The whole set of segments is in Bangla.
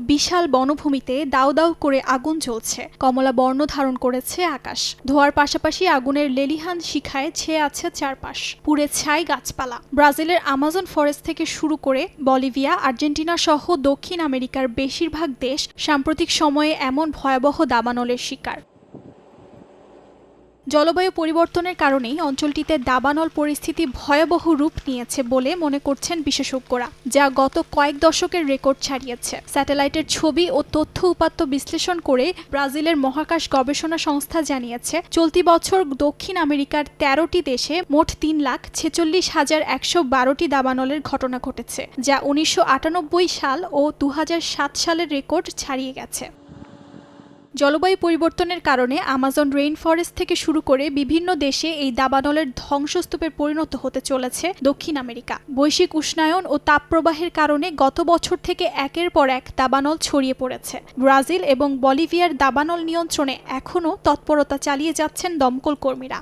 বিশাল বনভূমিতে দাউ দাউ করে আগুন জ্বলছে, কমলা বর্ণ ধারণ করেছে আকাশ। ধোঁয়ার পাশাপাশি আগুনের লেলিহান শিখায় ছেয়ে আছে চারপাশ, পুড়ে ছাই গাছপালা। ব্রাজিলের আমাজন ফরেস্ট থেকে শুরু করে বলিভিয়া, আর্জেন্টিনা সহ দক্ষিণ আমেরিকার বেশিরভাগ দেশ সাম্প্রতিক সময়ে এমন ভয়াবহ দাবানলের শিকার। জলবায়ু পরিবর্তনের কারণেই অঞ্চলটিতে দাবানল পরিস্থিতি ভয়াবহ রূপ নিয়েছে বলে মনে করছেন বিশেষজ্ঞরা, যা গত কয়েক দশকের রেকর্ড ছাড়িয়েছে। স্যাটেলাইটের ছবি ও তথ্য উপাত্ত বিশ্লেষণ করে ব্রাজিলের মহাকাশ গবেষণা সংস্থা জানিয়েছে, চলতি বছর দক্ষিণ আমেরিকার 13টি দেশে মোট 3,46,112টি দাবানলের ঘটনা ঘটেছে, যা 1998 সাল ও 2007 সালের রেকর্ড ছাড়িয়ে গেছে। জলবায়ু পরিবর্তনের কারণে আমাজন রেইন ফরেস্ট থেকে শুরু করে বিভিন্ন দেশে এই দাবানলের ধ্বংসস্তূপে পরিণত হতে চলেছে দক্ষিণ আমেরিকা। বৈশ্বিক উষ্ণায়ন ও তাপপ্রবাহের কারণে গত বছর থেকে একের পর এক দাবানল ছড়িয়ে পড়েছে। ব্রাজিল এবং বলিভিয়ার দাবানল নিয়ন্ত্রণে এখনও তৎপরতা চালিয়ে যাচ্ছেন দমকল কর্মীরা।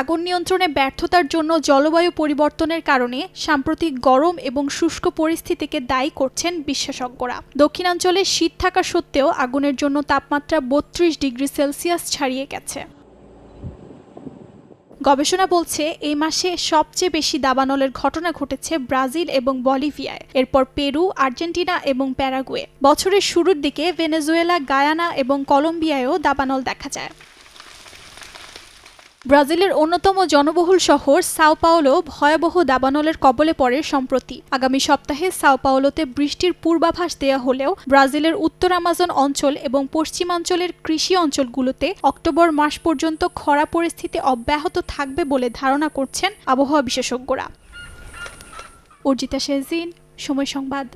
আগুন নিয়ন্ত্রণে ব্যর্থতার জন্য জলবায়ু পরিবর্তনের কারণে সাম্প্রতিক গরম এবং শুষ্ক পরিস্থিতিকে দায়ী করছেন বিশেষজ্ঞরা। দক্ষিণাঞ্চলে শীত থাকা সত্ত্বেও আগুনের জন্য তাপমাত্রা 32 ডিগ্রি সেলসিয়াস ছাড়িয়ে গেছে। গবেষণা বলছে, এই মাসে সবচেয়ে বেশি দাবানলের ঘটনা ঘটেছে ব্রাজিল এবং বলিভিয়ায়, এরপর পেরু, আর্জেন্টিনা এবং প্যারাগুয়ে। বছরের শুরুর দিকে ভেনেজুয়েলা, গায়ানা এবং কলম্বিয়ায়ও দাবানল দেখা যায়। ব্রাজিলের অন্যতম জনবহুল শহর সাও পাওলো ভয়াবহ দাবানলের কবলে পড়ে সম্প্রতি। আগামী সপ্তাহে সাও পাওলোতে বৃষ্টির পূর্বাভাস দেয়া হলেও ব্রাজিলের উত্তর আমাজন অঞ্চল এবং পশ্চিমাঞ্চলের কৃষি অঞ্চলগুলোতে অক্টোবর মাস পর্যন্ত খরা পরিস্থিতি অব্যাহত থাকবে বলে ধারণা করছেন আবহাওয়া বিশেষজ্ঞরা। অর্জিতা শেরজিন, সময় সংবাদ।